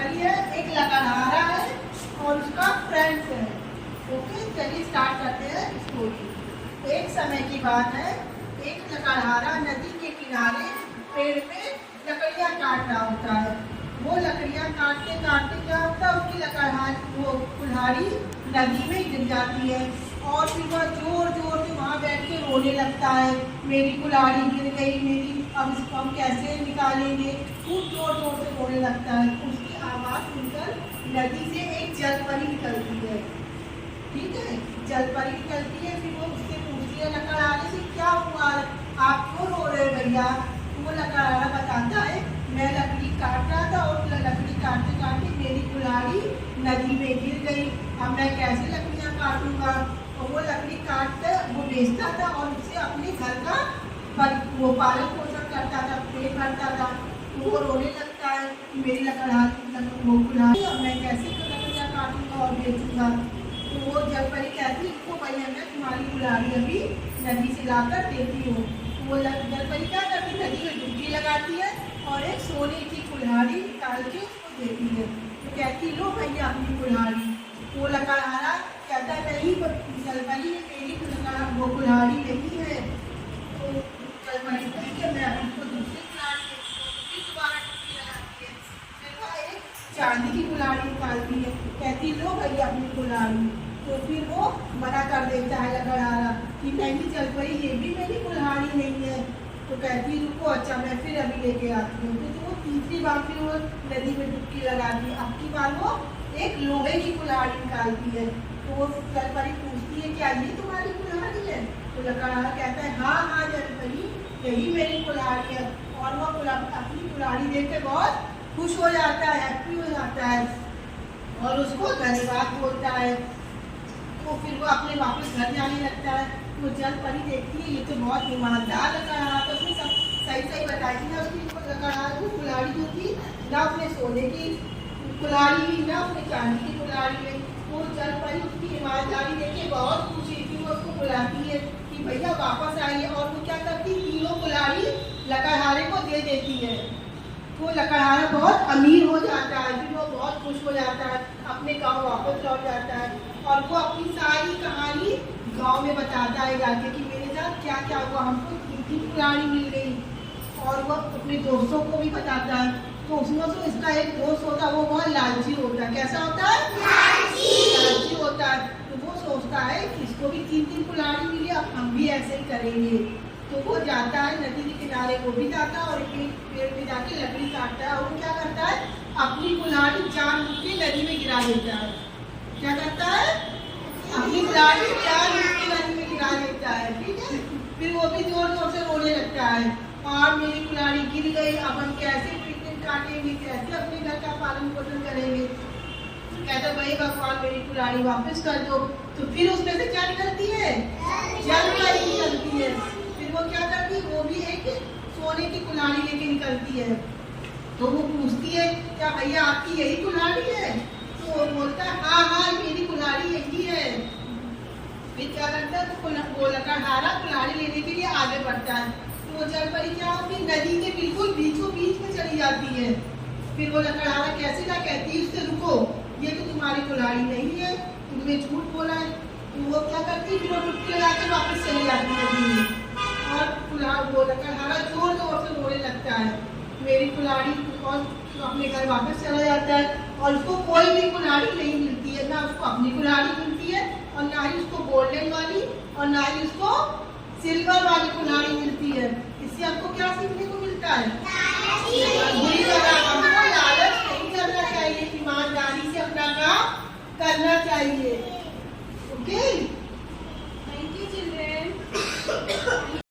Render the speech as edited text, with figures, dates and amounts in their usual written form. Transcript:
जलपरी है, एक लकड़हारा है और उसका फ्रेंड्स है। ओके, चलिए स्टार्ट करते हैं स्टोरी। एक समय की बात है, एक लकड़हारा नदी के किनारे पेड़ में लकड़ियाँ काट रहा होता है। वो लकड़ियाँ काटते काटते क्या होता है, उसकी वो कुल्हाड़ी नदी में गिर जाती है और फिर वह जोर जोर से वहाँ बैठ के रोने लगता है, मेरी कुल्हाड़ी गिर गई, मेरी अब इसको हम कैसे निकालेंगे। खूब जोर जोर से रोने लगता है। उसकी आवाज़ सुनकर नदी से एक जलपरी निकलती है। ठीक है, जलपरी निकलती है। फिर वो उससे पूछती है लकड़हारे से, क्या हुआ, आप क्यों रो रहे भैया। वो लकड़हारा बताता है, मैं लकड़ी काट रहा था और लकड़ी काटते काटते मेरी कुल्हाड़ी नदी में गिर गई, अब मैं कैसे लकड़ियाँ काटूंगा। और वो लकड़ी काट कर वो बेचता था और उससे अपने घर का वो पालन पोषण करता था, पेट भरता था। तो वो रोने लगता है, मेरी वो कुल्हाड़ी अब मैं कैसे लकड़ियाँ काटूंगा और बेचूंगा। तो वो जलपरी कहती, इसको भैया मैं तुम्हारी कुल्हाड़ी अभी नदी से लाकर देती हूँ। वो जलपरी क्या करती, नदी में डुबकी लगाती है और एक सोने की कुल्हाड़ी निकाल के उसको देती है। तो कहती, लो भैया अपनी कुल्हाड़ी। वो लकड़हारा कहता नहीं, जलपरी मेरी वो कुल्हाड़ी नहीं है। तो जलपरी कहती है, मैं उसको दूसरी कुल्हाड़ी दोबारा डुबकी लगाती है। फिर वो एक चांदी की कुल्हाड़ी निकालती है, कहती लो भैया अपनी कुल्हाड़ी। तो फिर वो मना कर देता है लकड़हारा कि नहीं जलपरी ये भी मेरी कुल्हाड़ी नहीं है। तो कहती रुको, अच्छा मैं फिर अभी लेके आती हूँ। तो वो तीसरी बार फिर वो नदी में डुबकी लगाती है। अब की बार वो एक लोहे की कुल्हाड़ी निकालती है। तो वो जलपरी पूछती है, क्या ये तुम्हारी कुल्हाड़ी है। तो लकड़हारा कहता है, हाँ हाँ जलपरी यही मेरी कुल्हाड़ी है। और वो अपनी कुल्हाड़ी देख के बहुत खुश हो जाता है, हैप्पी हो जाता है और उसको धन्यवाद बोलता है। तो फिर वो अपने वापस घर जाने लगता है। तो जलपरी देखती है, ये तो बहुत ईमानदार लकड़हारा, तो उसने सब सही सही बताई ना। उसकी लकड़हारा की कुल्हाड़ी जो थी ना उसने सोने की कुल्हाड़ी ली ना उसने चांदी की कुल्हाड़ी ली। वो जलपरी उसकी ईमानदारी देख के बहुत खुशी थी। वो उसको बुलाती है कि भैया वापस आइए। और वो क्या करती, तीनों कुल्हाड़ी लकड़हारे को दे देती है। वो लकड़हारा बहुत अमीर हो जाता है। फिर वो बहुत खुश हो जाता है, अपने गांव वापस लौट जाता है और वो अपनी सारी कहानी गांव में बताता है जाके कि मेरे साथ क्या क्या हुआ, हमको तीन कुल्हाड़ी मिल गई। और वो अपने दोस्तों को भी बताता है। तो उसमें से इसका एक दोस्त होता है, वो बहुत लालची होता है। कैसा होता है, लालची होता है। तो वो सोचता है कि इसको भी तीन कुल्हाड़ी मिली, अब हम भी ऐसे ही करेंगे। तो वो जाता है नदी के किनारे, वो भी जाता है और एक पेड़ पे जाके लकड़ी काटता है। और वो क्या करता है, अपनी कुल्हाड़ी जानबूझ के नदी में गिरा देता है। क्या करता है, अपनी कुल्हाड़ी जानबूझ के नदी में गिरा देता है। ठीक है, फिर वो भी जोर जोर से रोने लगता है, और मेरी कुल्हाड़ी गिर गई, अब हम कैसे पिकनिक काटेंगे, कैसे अपने घर का पालन पोषण करेंगे। कहता भाई भगवान मेरी कुल्हाड़ी वापस कर दो। तो फिर उसमें से क्या निकलती है, जलपरी निकलती है। फिर वो क्या करती है, वो भी एक सोने की कुल्हाड़ी लेके निकलती है। तो वो पूछती है, क्या भैया आपकी यही कुल्हाड़ी है। तो वो बोलता है, हाँ हाँ मेरी कुल्हाड़ी यही है। फिर क्या करता है, तो वो लकड़हारा कुल्हाड़ी लेने के लिए आगे बढ़ता है। तो वो जलपरी क्या होती, नदी के बिल्कुल बीचों बीच में चली जाती है। फिर वो लकड़हारा कैसे क्या कहती है उससे, रुको ये तो तुम्हारी कुल्हाड़ी नहीं है, तुमने झूठ बोला है। तो वो क्या करती है, फिर वो डुबकी लगा के वापस चली जाती है नदी में। और वो लकड़हारा जोर जोर से रोने लगता है, मेरी कुल्हाड़ी, और अपने घर वापस चला जाता है। और उसको कोई भी कुल्हाड़ी नहीं मिलती है, ना उसको अपनी कुल्हाड़ी मिलती है और ना ही उसको गोल्डन वाली और ना ही उसको सिल्वर वाली कुल्हाड़ी मिलती है। इससे आपको क्या सीखने को मिलता है, बुरी तरह हमको लालच नहीं करना चाहिए, ईमानदारी से अपना काम करना चाहिए। ओके।